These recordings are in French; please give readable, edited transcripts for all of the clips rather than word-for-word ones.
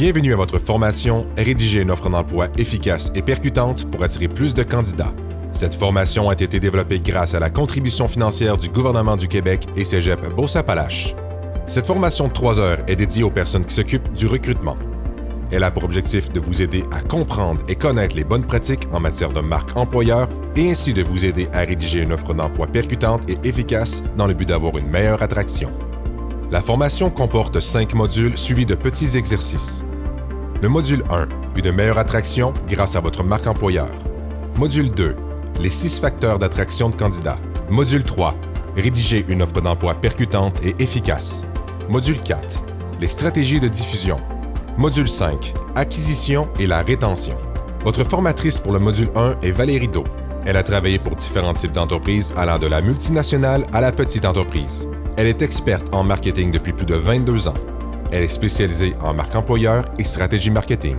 Bienvenue à votre formation « Rédiger une offre d'emploi efficace et percutante pour attirer plus de candidats ». Cette formation a été développée grâce à la contribution financière du gouvernement du Québec et Cégep Beauce-Appalaches. Cette formation de 3 heures est dédiée aux personnes qui s'occupent du recrutement. Elle a pour objectif de vous aider à comprendre et connaître les bonnes pratiques en matière de marque employeur et ainsi de vous aider à rédiger une offre d'emploi percutante et efficace dans le but d'avoir une meilleure attraction. La formation comporte 5 modules suivis de petits exercices. Le module 1, une meilleure attraction grâce à votre marque employeur. Module 2, les 6 facteurs d'attraction de candidats. Module 3, rédiger une offre d'emploi percutante et efficace. Module 4, les stratégies de diffusion. Module 5, acquisition et la rétention. Votre formatrice pour le module 1 est Valérie Do. Elle a travaillé pour différents types d'entreprises allant de la multinationale à la petite entreprise. Elle est experte en marketing depuis plus de 22 ans. Elle est spécialisée en marque employeur et stratégie marketing.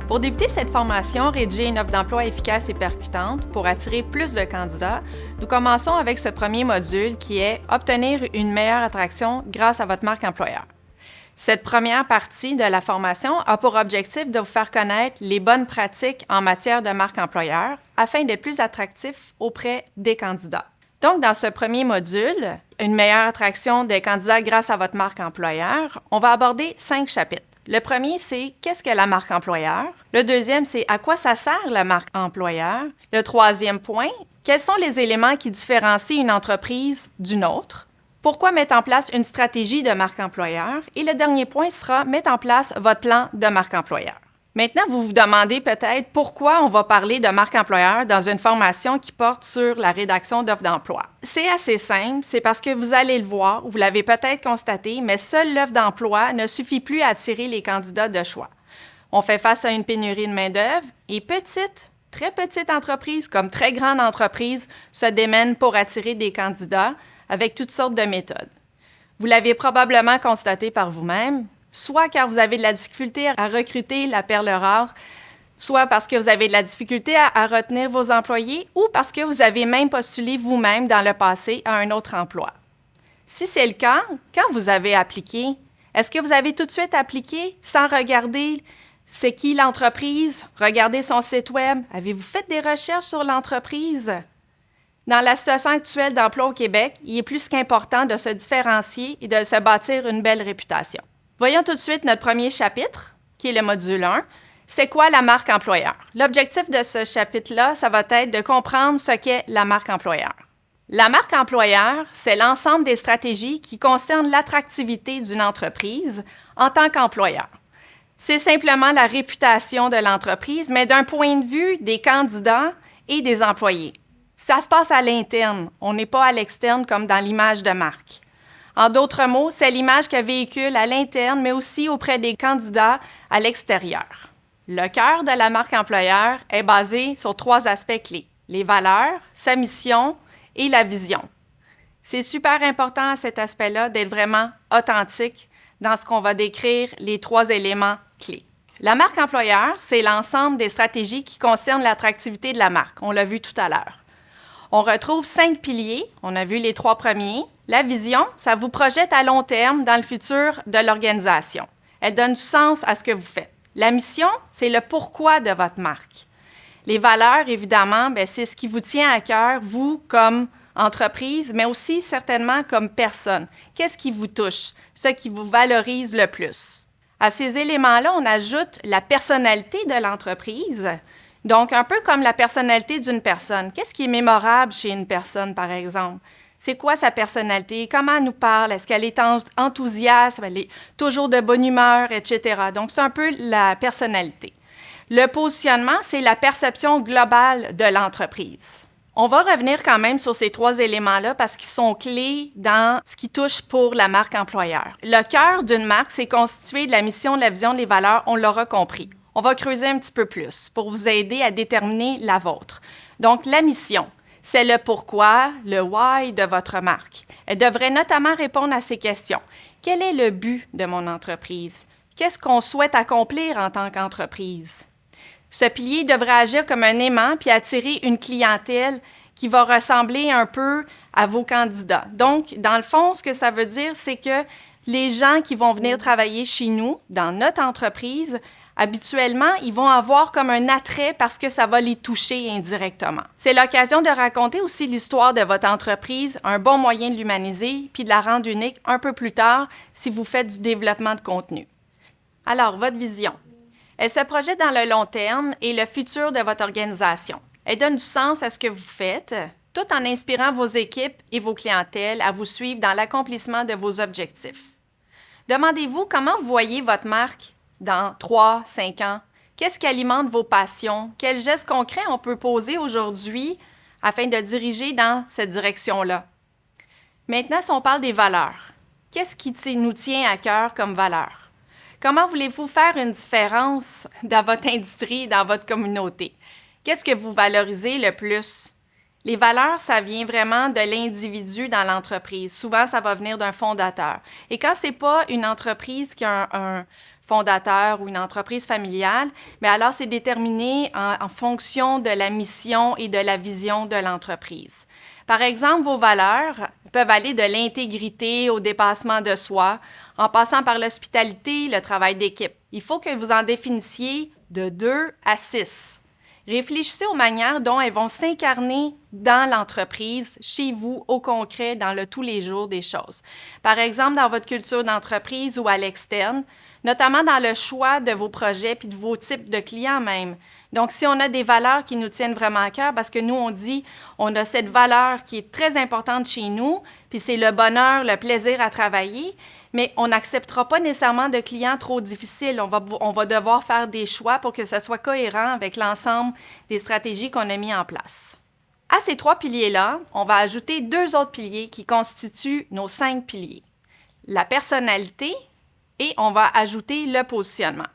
Pour débuter cette formation, rédiger une offre d'emploi efficace et percutante pour attirer plus de candidats, nous commençons avec ce premier module qui est « Obtenir une meilleure attraction grâce à votre marque employeur ». Cette première partie de la formation a pour objectif de vous faire connaître les bonnes pratiques en matière de marque employeur afin d'être plus attractif auprès des candidats. Donc, dans ce premier module, une meilleure attraction des candidats grâce à votre marque employeur, on va aborder 5 chapitres. Le premier, c'est qu'est-ce que la marque employeur? Le deuxième, c'est à quoi ça sert la marque employeur? Le troisième point, quels sont les éléments qui différencient une entreprise d'une autre? Pourquoi mettre en place une stratégie de marque employeur? Et le dernier point sera mettre en place votre plan de marque employeur. Maintenant, vous vous demandez peut-être pourquoi on va parler de marque employeur dans une formation qui porte sur la rédaction d'offres d'emploi. C'est assez simple, c'est parce que vous allez le voir, vous l'avez peut-être constaté, mais seule l'offre d'emploi ne suffit plus à attirer les candidats de choix. On fait face à une pénurie de main-d'œuvre et très petite entreprise comme très grande entreprise se démènent pour attirer des candidats avec toutes sortes de méthodes. Vous l'avez probablement constaté par vous-même, soit car vous avez de la difficulté à recruter la perle rare, soit parce que vous avez de la difficulté à retenir vos employés ou parce que vous avez même postulé vous-même dans le passé à un autre emploi. Si c'est le cas, quand vous avez appliqué, est-ce que vous avez tout de suite appliqué sans regarder c'est qui l'entreprise, regarder son site web? Avez-vous fait des recherches sur l'entreprise? Dans la situation actuelle d'emploi au Québec, il est plus qu'important de se différencier et de se bâtir une belle réputation. Voyons tout de suite notre premier chapitre, qui est le module 1. C'est quoi la marque employeur? L'objectif de ce chapitre-là, ça va être de comprendre ce qu'est la marque employeur. La marque employeur, c'est l'ensemble des stratégies qui concernent l'attractivité d'une entreprise en tant qu'employeur. C'est simplement la réputation de l'entreprise, mais d'un point de vue des candidats et des employés. Ça se passe à l'interne, on n'est pas à l'externe comme dans l'image de marque. En d'autres mots, c'est l'image qu'elle véhicule à l'interne, mais aussi auprès des candidats à l'extérieur. Le cœur de la marque employeur est basé sur 3 aspects clés, les valeurs, sa mission et la vision. C'est super important à cet aspect-là d'être vraiment authentique dans ce qu'on va décrire les 3 éléments clés. La marque employeur, c'est l'ensemble des stratégies qui concernent l'attractivité de la marque. On l'a vu tout à l'heure. On retrouve 5 piliers. On a vu les 3 premiers. La vision, ça vous projette à long terme dans le futur de l'organisation. Elle donne du sens à ce que vous faites. La mission, c'est le pourquoi de votre marque. Les valeurs, évidemment, c'est ce qui vous tient à cœur, vous comme entreprise, mais aussi certainement comme personne. Qu'est-ce qui vous touche? Ce qui vous valorise le plus. À ces éléments-là, on ajoute la personnalité de l'entreprise. Donc, un peu comme la personnalité d'une personne. Qu'est-ce qui est mémorable chez une personne, par exemple? C'est quoi sa personnalité? Comment elle nous parle? Est-ce qu'elle est enthousiaste? Elle est toujours de bonne humeur, etc. Donc, c'est un peu la personnalité. Le positionnement, c'est la perception globale de l'entreprise. On va revenir quand même sur ces 3 éléments-là parce qu'ils sont clés dans ce qui touche pour la marque employeur. Le cœur d'une marque, c'est constitué de la mission, de la vision, des valeurs, on l'aura compris. On va creuser un petit peu plus pour vous aider à déterminer la vôtre. Donc, la mission, c'est le pourquoi, le why de votre marque. Elle devrait notamment répondre à ces questions. Quel est le but de mon entreprise? Qu'est-ce qu'on souhaite accomplir en tant qu'entreprise? Ce pilier devrait agir comme un aimant puis attirer une clientèle qui va ressembler un peu à vos candidats. Donc, dans le fond, ce que ça veut dire, c'est que Les gens qui vont venir travailler chez nous, dans notre entreprise, habituellement, ils vont avoir comme un attrait parce que ça va les toucher indirectement. C'est l'occasion de raconter aussi l'histoire de votre entreprise, un bon moyen de l'humaniser, puis de la rendre unique un peu plus tard si vous faites du développement de contenu. Alors, votre vision. Elle se projette dans le long terme et le futur de votre organisation. Elle donne du sens à ce que vous faites, tout en inspirant vos équipes et vos clientèles à vous suivre dans l'accomplissement de vos objectifs. Demandez-vous comment vous voyez votre marque dans 3, 5 ans. Qu'est-ce qui alimente vos passions? Quels gestes concrets on peut poser aujourd'hui afin de diriger dans cette direction-là? Maintenant, si on parle des valeurs, qu'est-ce qui nous tient à cœur comme valeur? Comment voulez-vous faire une différence dans votre industrie, dans votre communauté? Qu'est-ce que vous valorisez le plus? Les valeurs, ça vient vraiment de l'individu dans l'entreprise. Souvent, ça va venir d'un fondateur. Et quand ce n'est pas une entreprise qui a un fondateur ou une entreprise familiale, bien alors c'est déterminé en fonction de la mission et de la vision de l'entreprise. Par exemple, vos valeurs peuvent aller de l'intégrité au dépassement de soi, en passant par l'hospitalité, le travail d'équipe. Il faut que vous en définissiez de 2 à 6. Réfléchissez aux manières dont elles vont s'incarner dans l'entreprise, chez vous, au concret, dans le tous les jours des choses. Par exemple, dans votre culture d'entreprise ou à l'externe, notamment dans le choix de vos projets puis de vos types de clients même. Donc, si on a des valeurs qui nous tiennent vraiment à cœur, parce que nous, on dit, on a cette valeur qui est très importante chez nous, puis c'est le bonheur, le plaisir à travailler, mais on n'acceptera pas nécessairement de clients trop difficiles. On va devoir faire des choix pour que ça soit cohérent avec l'ensemble des stratégies qu'on a mis en place. À ces 3 piliers-là, on va ajouter 2 autres piliers qui constituent nos 5 piliers. La personnalité et on va ajouter le positionnement.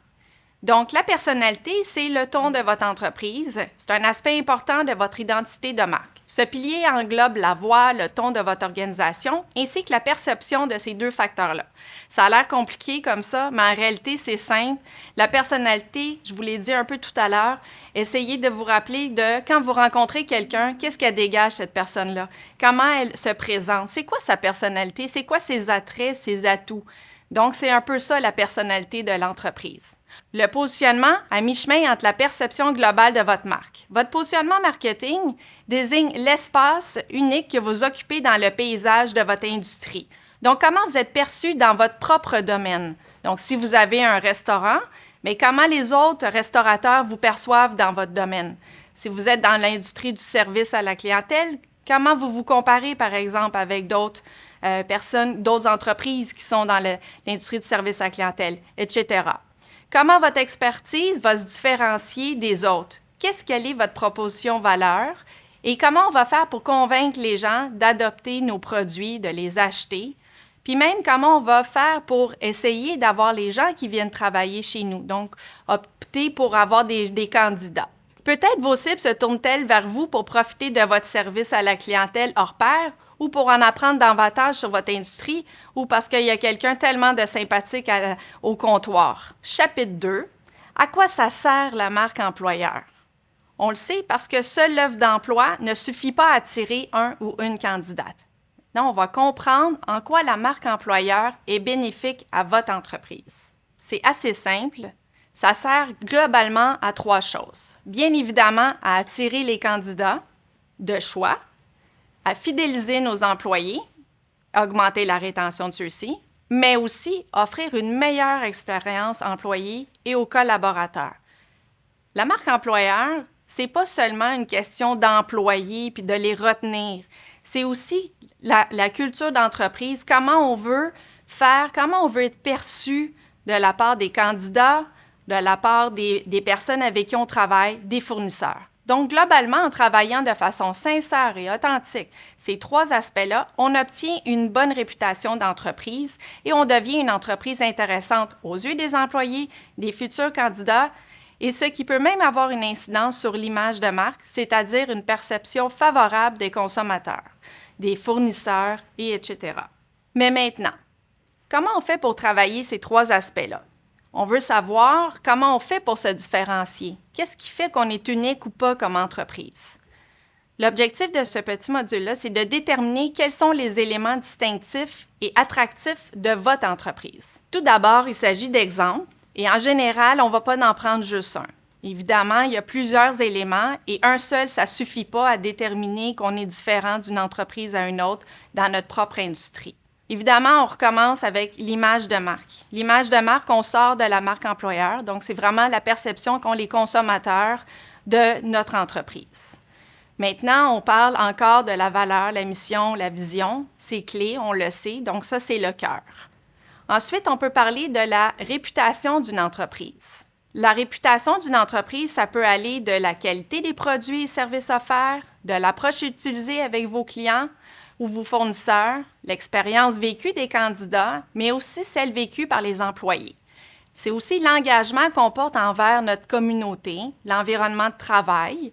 Donc, la personnalité, c'est le ton de votre entreprise. C'est un aspect important de votre identité de marque. Ce pilier englobe la voix, le ton de votre organisation, ainsi que la perception de ces 2 facteurs-là. Ça a l'air compliqué comme ça, mais en réalité, c'est simple. La personnalité, je vous l'ai dit un peu tout à l'heure, essayez de vous rappeler de quand vous rencontrez quelqu'un, qu'est-ce qu'elle dégage, cette personne-là? Comment elle se présente? C'est quoi sa personnalité? C'est quoi ses attraits, ses atouts? Donc, c'est un peu ça, la personnalité de l'entreprise. Le positionnement, à mi-chemin entre la perception globale de votre marque. Votre positionnement marketing désigne l'espace unique que vous occupez dans le paysage de votre industrie. Donc, comment vous êtes perçu dans votre propre domaine? Donc, si vous avez un restaurant, mais comment les autres restaurateurs vous perçoivent dans votre domaine? Si vous êtes dans l'industrie du service à la clientèle, comment vous vous comparez, par exemple, avec d'autres personnes, d'autres entreprises qui sont dans l'industrie du service à la clientèle, etc. Comment votre expertise va se différencier des autres? Quelle est votre proposition valeur? Et comment on va faire pour convaincre les gens d'adopter nos produits, de les acheter? Puis même, comment on va faire pour essayer d'avoir les gens qui viennent travailler chez nous? Donc, opter pour avoir des candidats. Peut-être vos cibles se tournent-elles vers vous pour profiter de votre service à la clientèle hors pair ou pour en apprendre davantage sur votre industrie ou parce qu'il y a quelqu'un tellement de sympathique au comptoir. Chapitre 2. À quoi ça sert la marque employeur? On le sait parce que seule l'offre d'emploi ne suffit pas à attirer un ou une candidate. Non, on va comprendre en quoi la marque employeur est bénéfique à votre entreprise. C'est assez simple. Ça sert globalement à 3 choses. Bien évidemment, à attirer les candidats de choix, à fidéliser nos employés, augmenter la rétention de ceux-ci, mais aussi offrir une meilleure expérience employée et aux collaborateurs. La marque employeur, c'est pas seulement une question d'employés puis de les retenir. C'est aussi la culture d'entreprise, comment on veut faire, comment on veut être perçu de la part des candidats, de la part des personnes avec qui on travaille, des fournisseurs. Donc, globalement, en travaillant de façon sincère et authentique, ces 3 aspects-là, on obtient une bonne réputation d'entreprise et on devient une entreprise intéressante aux yeux des employés, des futurs candidats, et ce qui peut même avoir une incidence sur l'image de marque, c'est-à-dire une perception favorable des consommateurs, des fournisseurs, et etc. Mais maintenant, comment on fait pour travailler ces 3 aspects-là? On veut savoir comment on fait pour se différencier. Qu'est-ce qui fait qu'on est unique ou pas comme entreprise? L'objectif de ce petit module-là, c'est de déterminer quels sont les éléments distinctifs et attractifs de votre entreprise. Tout d'abord, il s'agit d'exemples et en général, on ne va pas en prendre juste un. Évidemment, il y a plusieurs éléments et un seul, ça ne suffit pas à déterminer qu'on est différent d'une entreprise à une autre dans notre propre industrie. Évidemment, on recommence avec l'image de marque. L'image de marque, on sort de la marque employeur, donc c'est vraiment la perception qu'ont les consommateurs de notre entreprise. Maintenant, on parle encore de la valeur, la mission, la vision. C'est clé, on le sait, donc ça, c'est le cœur. Ensuite, on peut parler de la réputation d'une entreprise. La réputation d'une entreprise, ça peut aller de la qualité des produits et services offerts, de l'approche utilisée avec vos clients ou vos fournisseurs, l'expérience vécue des candidats, mais aussi celle vécue par les employés. C'est aussi l'engagement qu'on porte envers notre communauté, l'environnement de travail.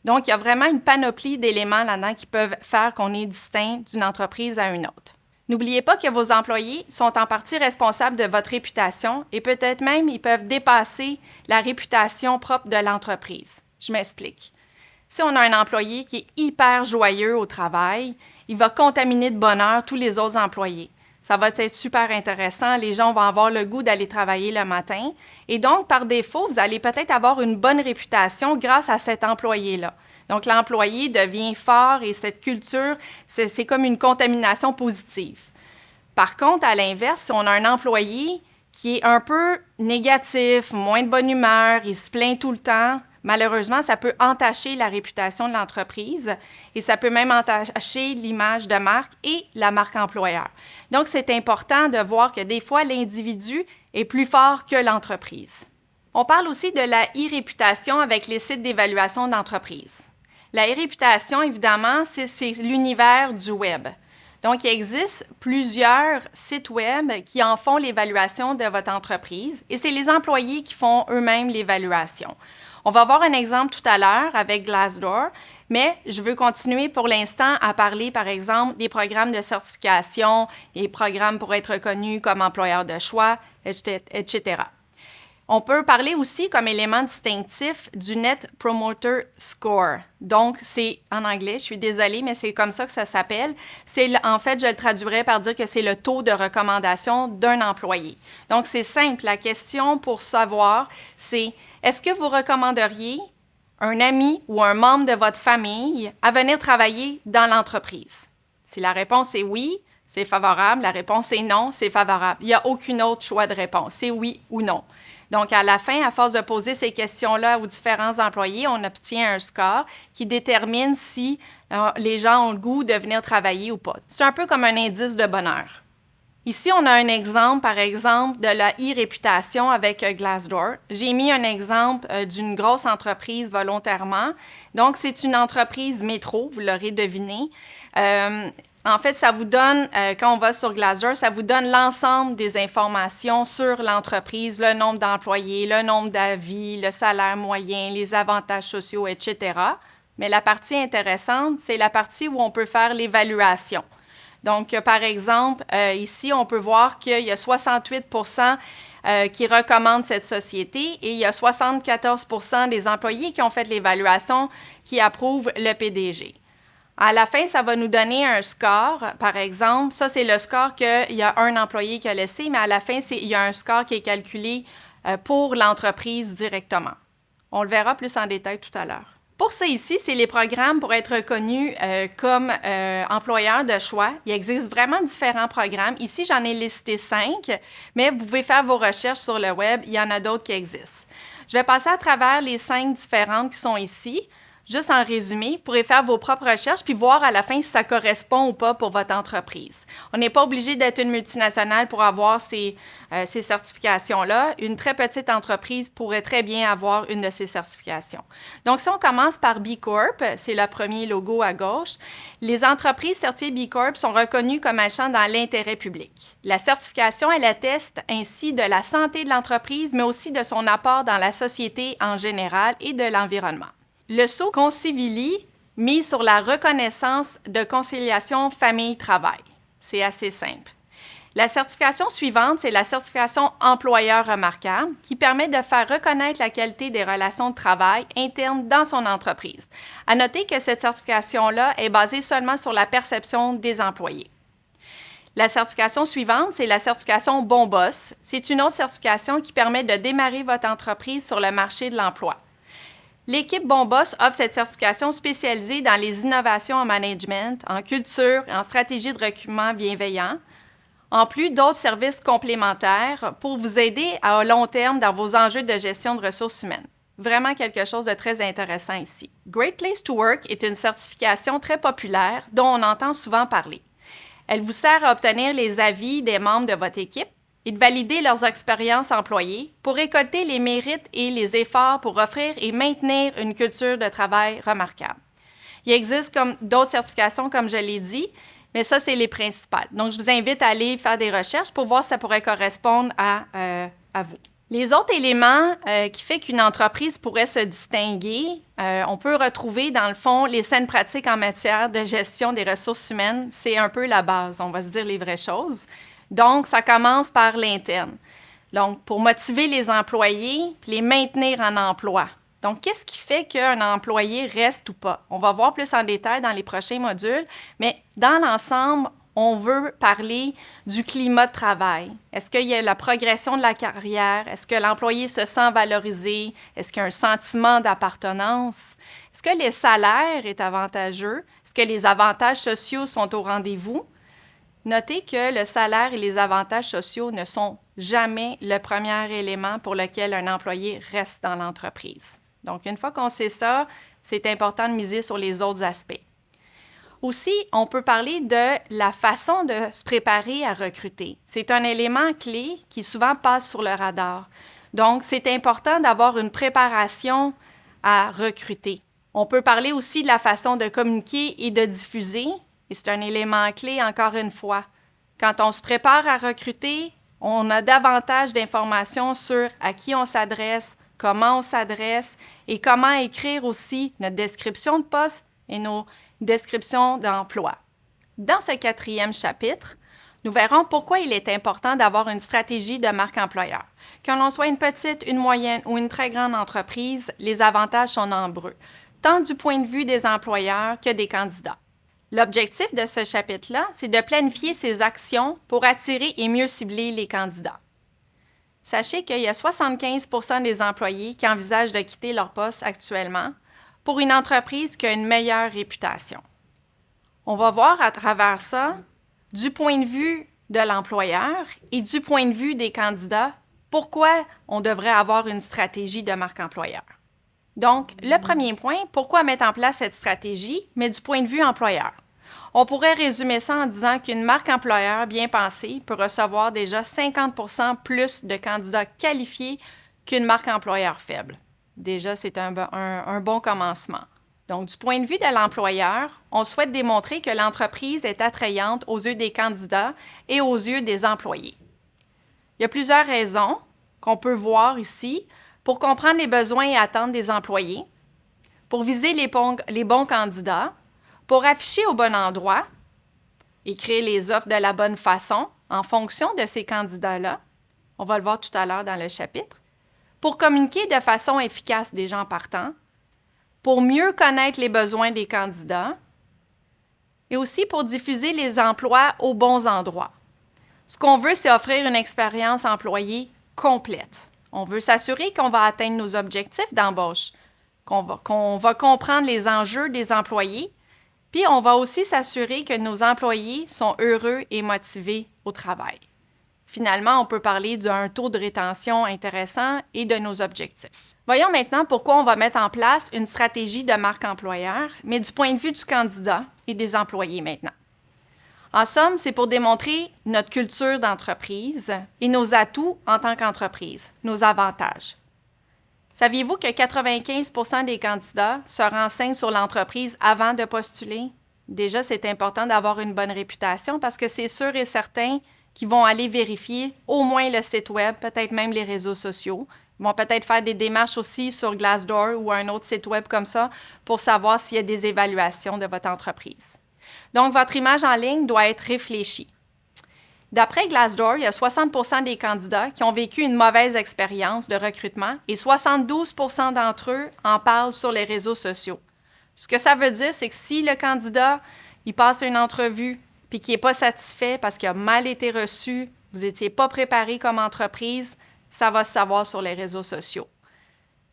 Donc, il y a vraiment une panoplie d'éléments là-dedans qui peuvent faire qu'on est distinct d'une entreprise à une autre. N'oubliez pas que vos employés sont en partie responsables de votre réputation et peut-être même ils peuvent dépasser la réputation propre de l'entreprise. Je m'explique. Si on a un employé qui est hyper joyeux au travail, il va contaminer de bonheur tous les autres employés. Ça va être super intéressant, les gens vont avoir le goût d'aller travailler le matin et donc, par défaut, vous allez peut-être avoir une bonne réputation grâce à cet employé-là. Donc, l'employé devient fort et cette culture, c'est comme une contamination positive. Par contre, à l'inverse, si on a un employé qui est un peu négatif, moins de bonne humeur, il se plaint tout le temps, malheureusement, ça peut entacher la réputation de l'entreprise et ça peut même entacher l'image de marque et la marque employeur. Donc, c'est important de voir que des fois, l'individu est plus fort que l'entreprise. On parle aussi de la e-réputation avec les sites d'évaluation d'entreprise. La e-réputation, évidemment, c'est l'univers du web. Donc, il existe plusieurs sites web qui en font l'évaluation de votre entreprise et c'est les employés qui font eux-mêmes l'évaluation. On va voir un exemple tout à l'heure avec Glassdoor, mais je veux continuer pour l'instant à parler, par exemple, des programmes de certification, des programmes pour être reconnu comme employeur de choix, etc. On peut parler aussi comme élément distinctif du Net Promoter Score. Donc, c'est en anglais, je suis désolée, mais c'est comme ça que ça s'appelle. En fait, je le traduirais par dire que c'est le taux de recommandation d'un employé. Donc, c'est simple. La question pour savoir, c'est est-ce que vous recommanderiez un ami ou un membre de votre famille à venir travailler dans l'entreprise? Si la réponse est oui, c'est favorable. La réponse est non, c'est favorable. Il n'y a aucun autre choix de réponse. C'est oui ou non. Donc, à la fin, à force de poser ces questions-là aux différents employés, on obtient un score qui détermine si les gens ont le goût de venir travailler ou pas. C'est un peu comme un indice de bonheur. Ici, on a un exemple, par exemple, de la e-réputation avec Glassdoor. J'ai mis un exemple d'une grosse entreprise volontairement. Donc, c'est une entreprise métro, vous l'aurez deviné. En fait, ça vous donne, quand on va sur Glassdoor, ça vous donne l'ensemble des informations sur l'entreprise, le nombre d'employés, le nombre d'avis, le salaire moyen, les avantages sociaux, etc. Mais la partie intéressante, c'est la partie où on peut faire l'évaluation. Donc, par exemple, ici, on peut voir qu'il y a 68 qui recommandent cette société et il y a 74 des employés qui ont fait l'évaluation qui approuvent le PDG. À la fin, ça va nous donner un score. Par exemple, ça, c'est le score qu'il y a un employé qui a laissé, mais à la fin, il y a un score qui est calculé pour l'entreprise directement. On le verra plus en détail tout à l'heure. Pour ça ici, c'est les programmes pour être reconnus comme employeur de choix. Il existe vraiment différents programmes. Ici, j'en ai listé 5, mais vous pouvez faire vos recherches sur le web. Il y en a d'autres qui existent. Je vais passer à travers les 5 différentes qui sont ici. Juste en résumé, vous pourrez faire vos propres recherches puis voir à la fin si ça correspond ou pas pour votre entreprise. On n'est pas obligé d'être une multinationale pour avoir ces certifications-là. Une très petite entreprise pourrait très bien avoir une de ces certifications. Donc, si on commence par B Corp, c'est le premier logo à gauche, les entreprises certifiées B Corp sont reconnues comme agissant dans l'intérêt public. La certification, elle atteste ainsi de la santé de l'entreprise, mais aussi de son apport dans la société en général et de l'environnement. Le sceau Concivili mise sur la reconnaissance de conciliation famille-travail. C'est assez simple. La certification suivante, c'est la certification employeur remarquable qui permet de faire reconnaître la qualité des relations de travail internes dans son entreprise. À noter que cette certification-là est basée seulement sur la perception des employés. La certification suivante, c'est la certification Bon Boss. C'est une autre certification qui permet de démarrer votre entreprise sur le marché de l'emploi. L'équipe Bon Boss offre cette certification spécialisée dans les innovations en management, en culture et en stratégie de recrutement bienveillant, en plus d'autres services complémentaires pour vous aider à long terme dans vos enjeux de gestion de ressources humaines. Vraiment quelque chose de très intéressant ici. Great Place to Work est une certification très populaire dont on entend souvent parler. Elle vous sert à obtenir les avis des membres de votre équipe et de valider leurs expériences employées pour récolter les mérites et les efforts pour offrir et maintenir une culture de travail remarquable. Il existe d'autres certifications, comme je l'ai dit, mais ça, c'est les principales. Donc, je vous invite à aller faire des recherches pour voir si ça pourrait correspondre à vous. Les autres éléments qui font qu'une entreprise pourrait se distinguer, on peut retrouver, dans le fond, les saines pratiques en matière de gestion des ressources humaines. C'est un peu la base, on va se dire les vraies choses. Donc, ça commence par l'interne. Donc, pour motiver les employés, puis les maintenir en emploi. Donc, qu'est-ce qui fait qu'un employé reste ou pas? On va voir plus en détail dans les prochains modules, mais dans l'ensemble, on veut parler du climat de travail. Est-ce qu'il y a la progression de la carrière? Est-ce que l'employé se sent valorisé? Est-ce qu'il y a un sentiment d'appartenance? Est-ce que le salaire est avantageux? Est-ce que les avantages sociaux sont au rendez-vous? Notez que le salaire et les avantages sociaux ne sont jamais le premier élément pour lequel un employé reste dans l'entreprise. Donc, une fois qu'on sait ça, c'est important de miser sur les autres aspects. Aussi, on peut parler de la façon de se préparer à recruter. C'est un élément clé qui souvent passe sur le radar. Donc, c'est important d'avoir une préparation à recruter. On peut parler aussi de la façon de communiquer et de diffuser, et c'est un élément clé encore une fois. Quand on se prépare à recruter, on a davantage d'informations sur à qui on s'adresse, comment on s'adresse et comment écrire aussi notre description de poste et nos descriptions d'emploi. Dans ce 4e chapitre, nous verrons pourquoi il est important d'avoir une stratégie de marque employeur. Que l'on soit une petite, une moyenne ou une très grande entreprise, les avantages sont nombreux, tant du point de vue des employeurs que des candidats. L'objectif de ce chapitre-là, c'est de planifier ses actions pour attirer et mieux cibler les candidats. Sachez qu'il y a 75 % des employés qui envisagent de quitter leur poste actuellement pour une entreprise qui a une meilleure réputation. On va voir à travers ça, du point de vue de l'employeur et du point de vue des candidats, pourquoi on devrait avoir une stratégie de marque employeur. Donc, le premier point, pourquoi mettre en place cette stratégie, mais du point de vue employeur? On pourrait résumer ça en disant qu'une marque employeur bien pensée peut recevoir déjà 50 % plus de candidats qualifiés qu'une marque employeur faible. Déjà, c'est un bon commencement. Donc, du point de vue de l'employeur, on souhaite démontrer que l'entreprise est attrayante aux yeux des candidats et aux yeux des employés. Il y a plusieurs raisons qu'on peut voir ici pour comprendre les besoins et attentes des employés, pour viser les bons candidats, pour afficher au bon endroit et créer les offres de la bonne façon en fonction de ces candidats-là. On va le voir tout à l'heure dans le chapitre. Pour communiquer de façon efficace des gens partants, pour mieux connaître les besoins des candidats et aussi pour diffuser les emplois aux bons endroits. Ce qu'on veut, c'est offrir une expérience employée complète. On veut s'assurer qu'on va atteindre nos objectifs d'embauche, qu'on va comprendre les enjeux des employés, puis on va aussi s'assurer que nos employés sont heureux et motivés au travail. Finalement, on peut parler d'un taux de rétention intéressant et de nos objectifs. Voyons maintenant pourquoi on va mettre en place une stratégie de marque employeur, mais du point de vue du candidat et des employés maintenant. En somme, c'est pour démontrer notre culture d'entreprise et nos atouts en tant qu'entreprise, nos avantages. Saviez-vous que 95 % des candidats se renseignent sur l'entreprise avant de postuler? Déjà, c'est important d'avoir une bonne réputation parce que c'est sûr et certain qu'ils vont aller vérifier au moins le site web, peut-être même les réseaux sociaux. Ils vont peut-être faire des démarches aussi sur Glassdoor ou un autre site web comme ça pour savoir s'il y a des évaluations de votre entreprise. Donc, votre image en ligne doit être réfléchie. D'après Glassdoor, il y a 60% des candidats qui ont vécu une mauvaise expérience de recrutement et 72% d'entre eux en parlent sur les réseaux sociaux. Ce que ça veut dire, c'est que si le candidat il passe une entrevue puis qu'il n'est pas satisfait parce qu'il a mal été reçu, vous n'étiez pas préparé comme entreprise, ça va se savoir sur les réseaux sociaux.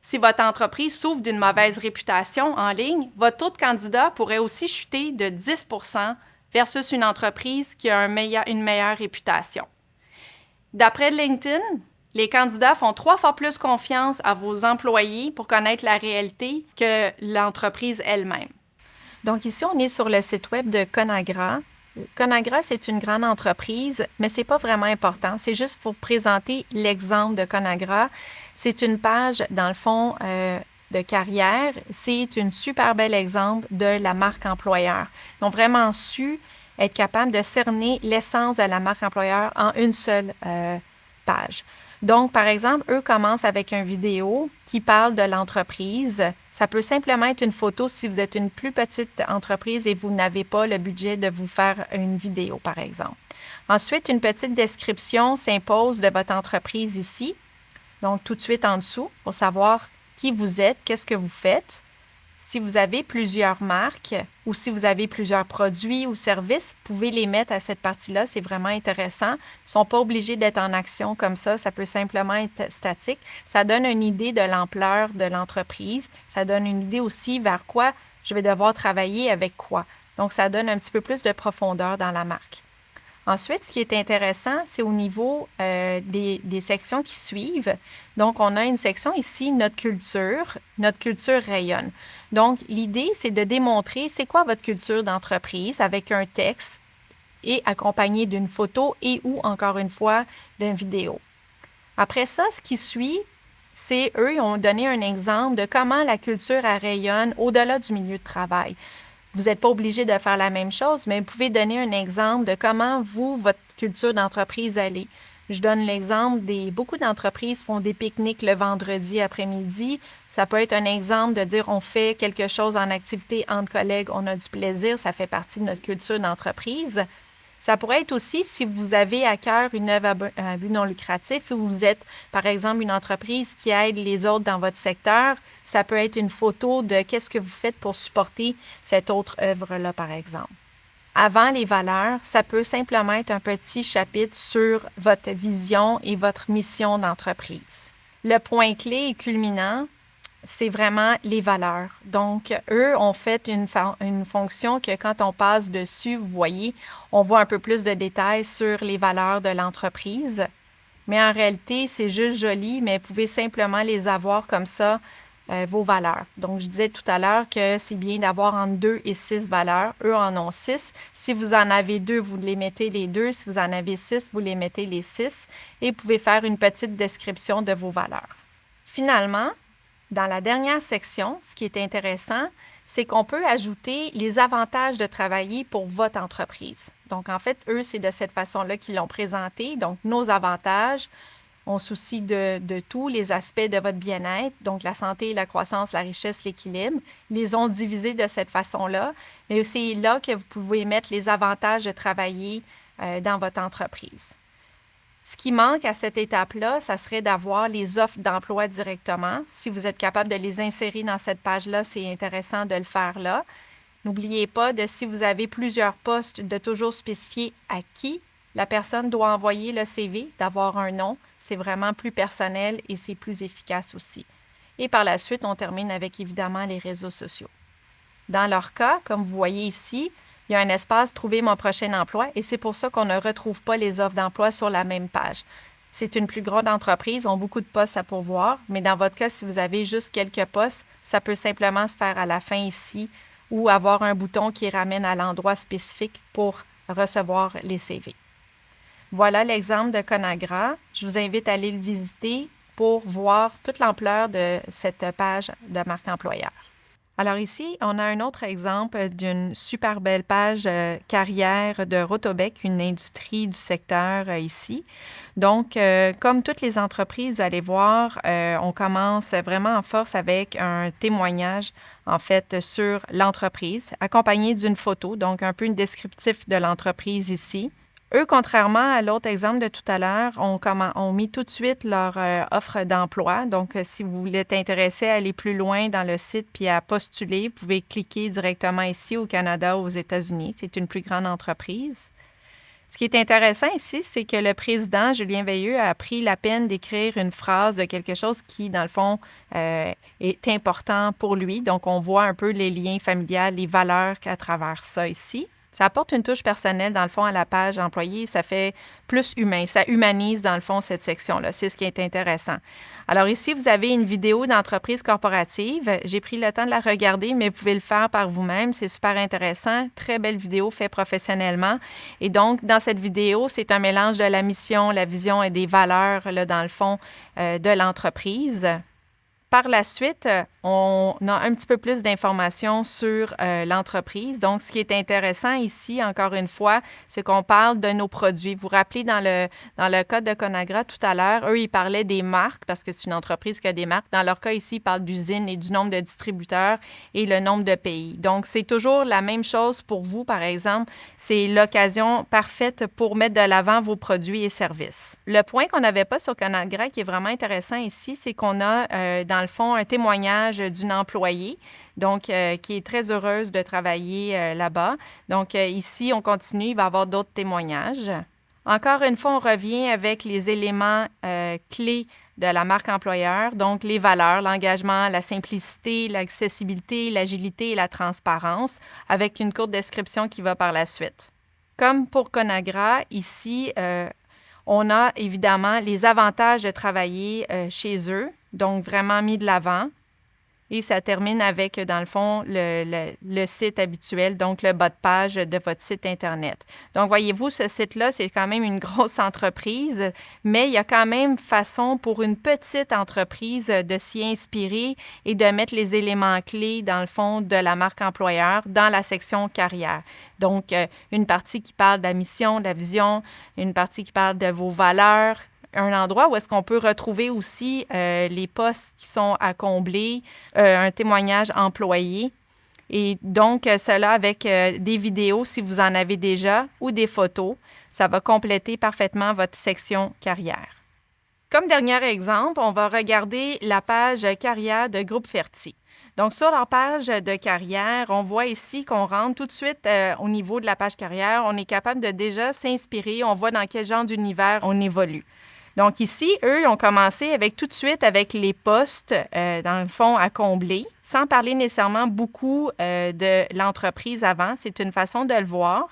Si votre entreprise souffre d'une mauvaise réputation en ligne, votre taux de candidat pourrait aussi chuter de 10% versus une entreprise qui a une meilleure réputation. D'après LinkedIn, les candidats font 3 fois plus confiance à vos employés pour connaître la réalité que l'entreprise elle-même. Donc ici, on est sur le site web de Conagra. Conagra, c'est une grande entreprise, mais ce n'est pas vraiment important. C'est juste pour vous présenter l'exemple de Conagra. C'est une page, dans le fond, de carrière. C'est un super bel exemple de la marque employeur. Ils ont vraiment su être capables de cerner l'essence de la marque employeur en une seule page. Donc, par exemple, eux commencent avec une vidéo qui parle de l'entreprise. Ça peut simplement être une photo si vous êtes une plus petite entreprise et vous n'avez pas le budget de vous faire une vidéo, par exemple. Ensuite, une petite description s'impose de votre entreprise ici. Donc, tout de suite en dessous, pour savoir qui vous êtes, qu'est-ce que vous faites. Si vous avez plusieurs marques ou si vous avez plusieurs produits ou services, vous pouvez les mettre à cette partie-là. C'est vraiment intéressant. Ils ne sont pas obligés d'être en action comme ça. Ça peut simplement être statique. Ça donne une idée de l'ampleur de l'entreprise. Ça donne une idée aussi vers quoi je vais devoir travailler avec quoi. Donc, ça donne un petit peu plus de profondeur dans la marque. Ensuite, ce qui est intéressant, c'est au niveau des sections qui suivent. Donc, on a une section ici, notre culture rayonne. Donc, l'idée, c'est de démontrer c'est quoi votre culture d'entreprise avec un texte et accompagné d'une photo et ou, encore une fois, d'une vidéo. Après ça, ce qui suit, c'est eux, ils ont donné un exemple de comment la culture rayonne au-delà du milieu de travail. Vous n'êtes pas obligé de faire la même chose, mais vous pouvez donner un exemple de comment votre culture d'entreprise allait. Je donne l'exemple beaucoup d'entreprises font des pique-niques le vendredi après-midi. Ça peut être un exemple de dire on fait quelque chose en activité entre collègues, on a du plaisir, ça fait partie de notre culture d'entreprise. Ça pourrait être aussi si vous avez à cœur une œuvre à but non lucratif ou vous êtes, par exemple, une entreprise qui aide les autres dans votre secteur. Ça peut être une photo de qu'est-ce que vous faites pour supporter cette autre œuvre-là, par exemple. Avant les valeurs, ça peut simplement être un petit chapitre sur votre vision et votre mission d'entreprise. Le point clé et culminant, c'est vraiment les valeurs. Donc, eux ont fait une fonction que quand on passe dessus, vous voyez, on voit un peu plus de détails sur les valeurs de l'entreprise. Mais en réalité, c'est juste joli, mais vous pouvez simplement les avoir comme ça, vos valeurs. Donc, je disais tout à l'heure que c'est bien d'avoir entre 2 et 6 valeurs. Eux en ont 6. Si vous en avez 2, vous les mettez les 2. Si vous en avez 6, vous les mettez les 6. Et vous pouvez faire une petite description de vos valeurs. Finalement, dans la dernière section, ce qui est intéressant, c'est qu'on peut ajouter les avantages de travailler pour votre entreprise. Donc, en fait, eux, c'est de cette façon-là qu'ils l'ont présenté. Donc, nos avantages, on soucie de tous les aspects de votre bien-être, donc la santé, la croissance, la richesse, l'équilibre. Ils les ont divisés de cette façon-là. Mais c'est là que vous pouvez mettre les avantages de travailler dans votre entreprise. Ce qui manque à cette étape-là, ça serait d'avoir les offres d'emploi directement. Si vous êtes capable de les insérer dans cette page-là, c'est intéressant de le faire là. N'oubliez pas si vous avez plusieurs postes, de toujours spécifier à qui la personne doit envoyer le CV, d'avoir un nom. C'est vraiment plus personnel et c'est plus efficace aussi. Et par la suite, on termine avec évidemment les réseaux sociaux. Dans leur cas, comme vous voyez ici, il y a un espace « Trouver mon prochain emploi » et c'est pour ça qu'on ne retrouve pas les offres d'emploi sur la même page. C'est une plus grande entreprise, ont beaucoup de postes à pourvoir, mais dans votre cas, si vous avez juste quelques postes, ça peut simplement se faire à la fin ici ou avoir un bouton qui ramène à l'endroit spécifique pour recevoir les CV. Voilà l'exemple de Conagra. Je vous invite à aller le visiter pour voir toute l'ampleur de cette page de marque employeur. Alors ici, on a un autre exemple d'une super belle page carrière de Rotobec, une industrie du secteur ici. Donc, comme toutes les entreprises, vous allez voir, on commence vraiment en force avec un témoignage, en fait, sur l'entreprise, accompagné d'une photo, donc un peu une descriptif de l'entreprise ici. Eux, contrairement à l'autre exemple de tout à l'heure, ont mis tout de suite leur offre d'emploi. Donc, si vous êtes intéressé à aller plus loin dans le site puis à postuler, vous pouvez cliquer directement ici au Canada ou aux États-Unis. C'est une plus grande entreprise. Ce qui est intéressant ici, c'est que le président, Julien Veilleux, a pris la peine d'écrire une phrase de quelque chose qui, dans le fond, est important pour lui. Donc, on voit un peu les liens familiaux, les valeurs à travers ça ici. Ça apporte une touche personnelle, dans le fond, à la page employée. Ça fait plus humain. Ça humanise, dans le fond, cette section-là. C'est ce qui est intéressant. Alors ici, vous avez une vidéo d'entreprise corporative. J'ai pris le temps de la regarder, mais vous pouvez le faire par vous-même. C'est super intéressant. Très belle vidéo faite professionnellement. Et donc, dans cette vidéo, c'est un mélange de la mission, la vision et des valeurs, là, dans le fond, de l'entreprise. Par la suite, on a un petit peu plus d'informations sur l'entreprise. Donc, ce qui est intéressant ici, encore une fois, c'est qu'on parle de nos produits. Vous vous rappelez dans le cas de Conagra tout à l'heure, eux, ils parlaient des marques parce que c'est une entreprise qui a des marques. Dans leur cas ici, ils parlent d'usines et du nombre de distributeurs et le nombre de pays. Donc, c'est toujours la même chose pour vous, par exemple. C'est l'occasion parfaite pour mettre de l'avant vos produits et services. Le point qu'on n'avait pas sur Conagra qui est vraiment intéressant ici, c'est qu'on a dans le fond, un témoignage d'une employée, donc qui est très heureuse de travailler là-bas. Donc ici, on continue, il va y avoir d'autres témoignages. Encore une fois, on revient avec les éléments clés de la marque employeur, donc les valeurs, l'engagement, la simplicité, l'accessibilité, l'agilité et la transparence, avec une courte description qui va par la suite. Comme pour Conagra, ici, on a évidemment les avantages de travailler chez eux, donc vraiment mis de l'avant. Et ça termine avec, dans le fond, le site habituel, donc le bas de page de votre site Internet. Donc, voyez-vous, ce site-là, c'est quand même une grosse entreprise, mais il y a quand même façon pour une petite entreprise de s'y inspirer et de mettre les éléments clés, dans le fond, de la marque employeur dans la section carrière. Donc, une partie qui parle de la mission, de la vision, une partie qui parle de vos valeurs, un endroit où est-ce qu'on peut retrouver aussi les postes qui sont à combler, un témoignage employé. Et donc, cela avec des vidéos si vous en avez déjà ou des photos. Ça va compléter parfaitement votre section carrière. Comme dernier exemple, on va regarder la page carrière de Groupe Fertier. Donc, sur leur page de carrière, on voit ici qu'on rentre tout de suite au niveau de la page carrière. On est capable de déjà s'inspirer. On voit dans quel genre d'univers on évolue. Donc ici, eux, ils ont commencé tout de suite avec les postes, dans le fond, à combler, sans parler nécessairement beaucoup de l'entreprise avant. C'est une façon de le voir.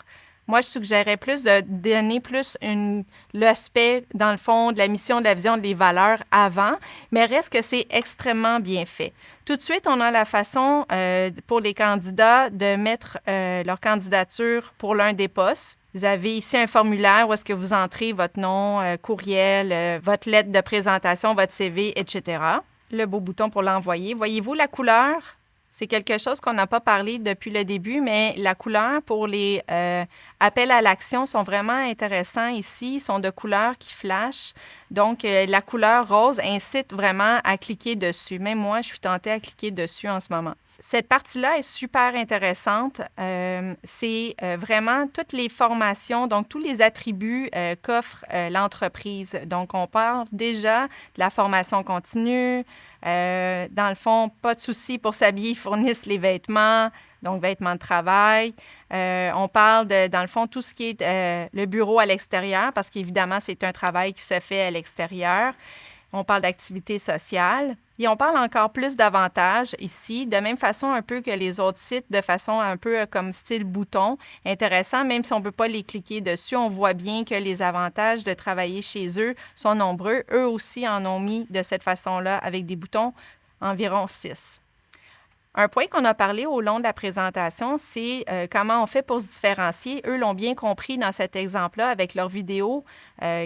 Moi, je suggérerais plus de donner plus l'aspect, dans le fond, de la mission, de la vision, des valeurs avant, mais reste que c'est extrêmement bien fait. Tout de suite, on a la façon pour les candidats de mettre leur candidature pour l'un des postes. Vous avez ici un formulaire où est-ce que vous entrez votre nom, courriel, votre lettre de présentation, votre CV, etc. Le beau bouton pour l'envoyer. Voyez-vous la couleur? C'est quelque chose qu'on n'a pas parlé depuis le début, mais la couleur pour les appels à l'action sont vraiment intéressants ici. Ils sont de couleurs qui flashent. Donc, la couleur rose incite vraiment à cliquer dessus. Même moi, je suis tentée à cliquer dessus en ce moment. Cette partie-là est super intéressante. C'est vraiment toutes les formations, donc tous les attributs qu'offre l'entreprise. Donc, on parle déjà de la formation continue. Dans le fond, pas de souci pour s'habiller, ils fournissent les vêtements, donc vêtements de travail. On parle de, dans le fond, tout ce qui est le bureau à l'extérieur, parce qu'évidemment, c'est un travail qui se fait à l'extérieur. On parle d'activités sociales. Et on parle encore plus d'avantages ici, de même façon un peu que les autres sites, de façon un peu comme style bouton. Intéressant, même si on ne peut pas les cliquer dessus, on voit bien que les avantages de travailler chez eux sont nombreux. Eux aussi en ont mis de cette façon-là avec des boutons, environ 6. Un point qu'on a parlé au long de la présentation, c'est comment on fait pour se différencier. Eux l'ont bien compris dans cet exemple-là avec leur vidéo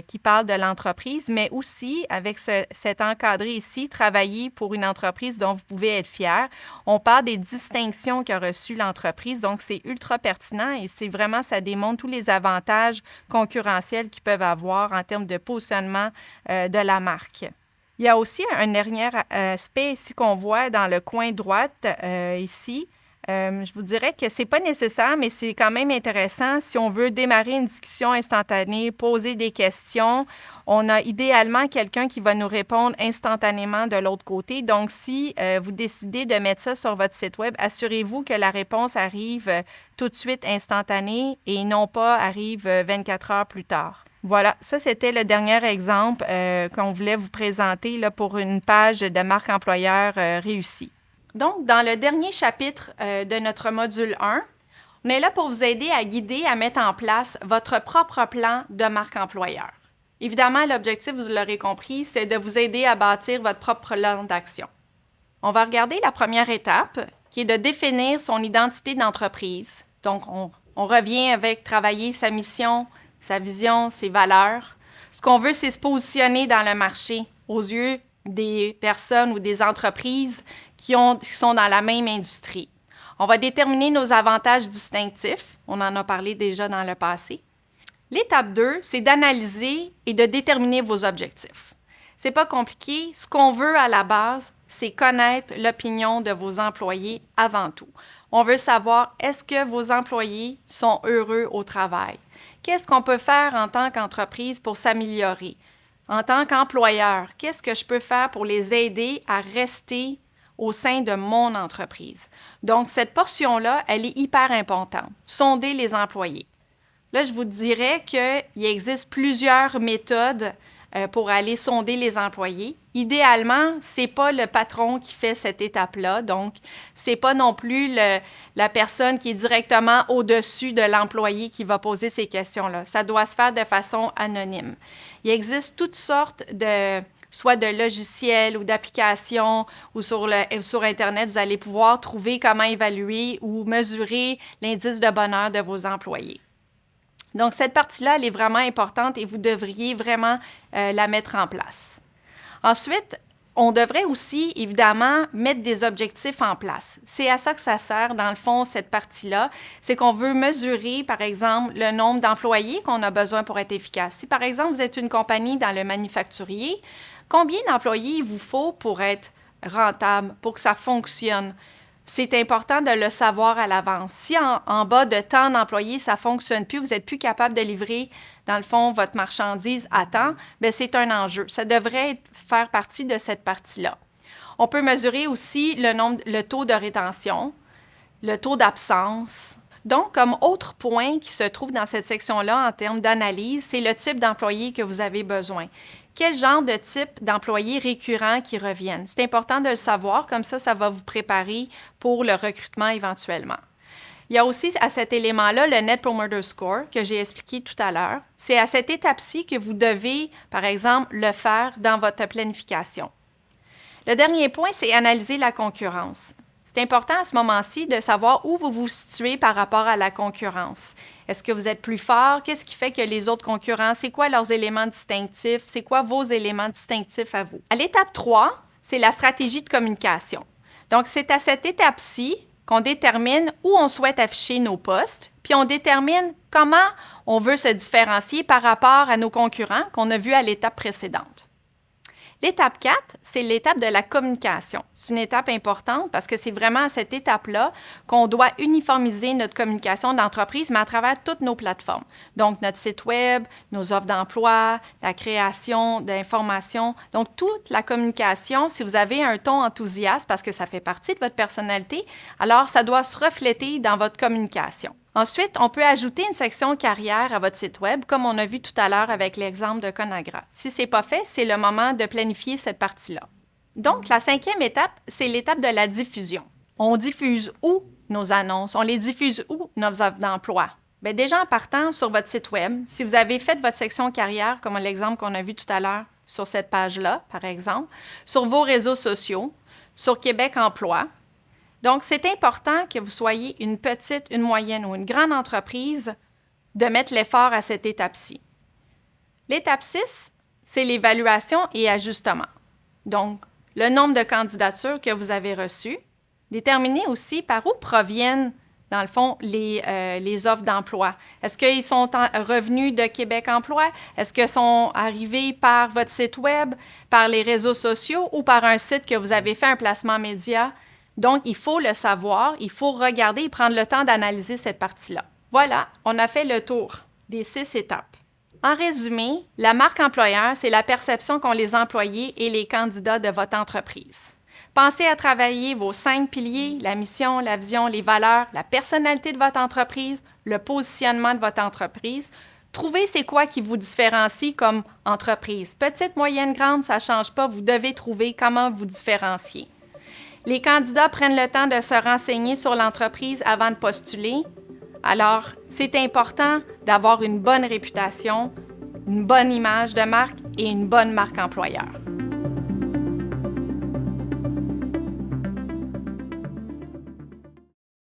qui parle de l'entreprise, mais aussi avec cet encadré ici, travailler pour une entreprise dont vous pouvez être fier. On parle des distinctions qu'a reçues l'entreprise, donc c'est ultra pertinent et c'est vraiment, ça démontre tous les avantages concurrentiels qu'ils peuvent avoir en termes de positionnement de la marque. Il y a aussi un dernier aspect ici qu'on voit dans le coin droite ici. Je vous dirais que c'est pas nécessaire, mais c'est quand même intéressant. Si on veut démarrer une discussion instantanée, poser des questions, on a idéalement quelqu'un qui va nous répondre instantanément de l'autre côté. Donc, si vous décidez de mettre ça sur votre site Web, assurez-vous que la réponse arrive tout de suite instantanée et non pas arrive 24 heures plus tard. Voilà, ça, c'était le dernier exemple qu'on voulait vous présenter là, pour une page de marque employeur réussie. Donc, dans le dernier chapitre de notre module 1, on est là pour vous aider à guider, à mettre en place votre propre plan de marque employeur. Évidemment, l'objectif, vous l'aurez compris, c'est de vous aider à bâtir votre propre plan d'action. On va regarder la première étape, qui est de définir son identité d'entreprise. Donc, on revient avec travailler sa mission, sa vision, ses valeurs. Ce qu'on veut, c'est se positionner dans le marché aux yeux des personnes ou des entreprises qui sont dans la même industrie. On va déterminer nos avantages distinctifs. On en a parlé déjà dans le passé. L'étape 2, c'est d'analyser et de déterminer vos objectifs. C'est pas compliqué. Ce qu'on veut à la base, c'est connaître l'opinion de vos employés avant tout. On veut savoir, est-ce que vos employés sont heureux au travail? Qu'est-ce qu'on peut faire en tant qu'entreprise pour s'améliorer? En tant qu'employeur, qu'est-ce que je peux faire pour les aider à rester au sein de mon entreprise? Donc, cette portion-là, elle est hyper importante. Sonder les employés. Là, je vous dirais qu'il existe plusieurs méthodes pour aller sonder les employés. Idéalement, ce n'est pas le patron qui fait cette étape-là. Donc, ce n'est pas non plus la personne qui est directement au-dessus de l'employé qui va poser ces questions-là. Ça doit se faire de façon anonyme. Il existe toutes sortes soit de logiciels ou d'applications ou sur Internet, vous allez pouvoir trouver comment évaluer ou mesurer l'indice de bonheur de vos employés. Donc, cette partie-là, elle est vraiment importante et vous devriez vraiment la mettre en place. Ensuite, on devrait aussi, évidemment, mettre des objectifs en place. C'est à ça que ça sert, dans le fond, cette partie-là. C'est qu'on veut mesurer, par exemple, le nombre d'employés qu'on a besoin pour être efficace. Si, par exemple, vous êtes une compagnie dans le manufacturier, combien d'employés il vous faut pour être rentable, pour que ça fonctionne? C'est important de le savoir à l'avance. Si en bas de tant d'employés, ça ne fonctionne plus, vous n'êtes plus capable de livrer, dans le fond, votre marchandise à temps, bien, c'est un enjeu. Ça devrait faire partie de cette partie-là. On peut mesurer aussi le taux de rétention, le taux d'absence. Donc, comme autre point qui se trouve dans cette section-là en termes d'analyse, c'est le type d'employé que vous avez besoin. Quel genre de type d'employés récurrents qui reviennent? C'est important de le savoir, comme ça va vous préparer pour le recrutement éventuellement. Il y a aussi à cet élément-là le Net Promoter Score que j'ai expliqué tout à l'heure. C'est à cette étape-ci que vous devez, par exemple, le faire dans votre planification. Le dernier point, c'est analyser la concurrence. C'est important à ce moment-ci de savoir où vous vous situez par rapport à la concurrence. Est-ce que vous êtes plus fort? Qu'est-ce qui fait que les autres concurrents, c'est quoi leurs éléments distinctifs? C'est quoi vos éléments distinctifs à vous? À l'étape 3, c'est la stratégie de communication. Donc, c'est à cette étape-ci qu'on détermine où on souhaite afficher nos postes, puis on détermine comment on veut se différencier par rapport à nos concurrents qu'on a vus à l'étape précédente. L'étape 4, c'est l'étape de la communication. C'est une étape importante parce que c'est vraiment à cette étape-là qu'on doit uniformiser notre communication d'entreprise, mais à travers toutes nos plateformes. Donc, notre site Web, nos offres d'emploi, la création d'informations. Donc, toute la communication, si vous avez un ton enthousiaste parce que ça fait partie de votre personnalité, alors ça doit se refléter dans votre communication. Ensuite, on peut ajouter une section carrière à votre site Web, comme on a vu tout à l'heure avec l'exemple de Conagra. Si ce n'est pas fait, c'est le moment de planifier cette partie-là. Donc, la 5e étape, c'est l'étape de la diffusion. On diffuse où nos annonces? On les diffuse où nos offres d'emploi? Bien, déjà en partant sur votre site Web, si vous avez fait votre section carrière, comme l'exemple qu'on a vu tout à l'heure sur cette page-là, par exemple, sur vos réseaux sociaux, sur Québec Emploi. Donc, c'est important que vous soyez une petite, une moyenne ou une grande entreprise de mettre l'effort à cette étape-ci. L'étape 6, c'est l'évaluation et ajustement. Donc, le nombre de candidatures que vous avez reçues. Déterminer aussi par où proviennent, dans le fond, les offres d'emploi. Est-ce qu'ils sont revenus de Québec Emploi? Est-ce qu'ils sont arrivés par votre site Web, par les réseaux sociaux ou par un site que vous avez fait un placement média? Donc, il faut le savoir, il faut regarder et prendre le temps d'analyser cette partie-là. Voilà, on a fait le tour des 6 étapes. En résumé, la marque employeur, c'est la perception qu'ont les employés et les candidats de votre entreprise. Pensez à travailler vos 5 piliers, la mission, la vision, les valeurs, la personnalité de votre entreprise, le positionnement de votre entreprise. Trouvez c'est quoi qui vous différencie comme entreprise. Petite, moyenne, grande, ça ne change pas. Vous devez trouver comment vous différencier. Les candidats prennent le temps de se renseigner sur l'entreprise avant de postuler. Alors, c'est important d'avoir une bonne réputation, une bonne image de marque et une bonne marque employeur.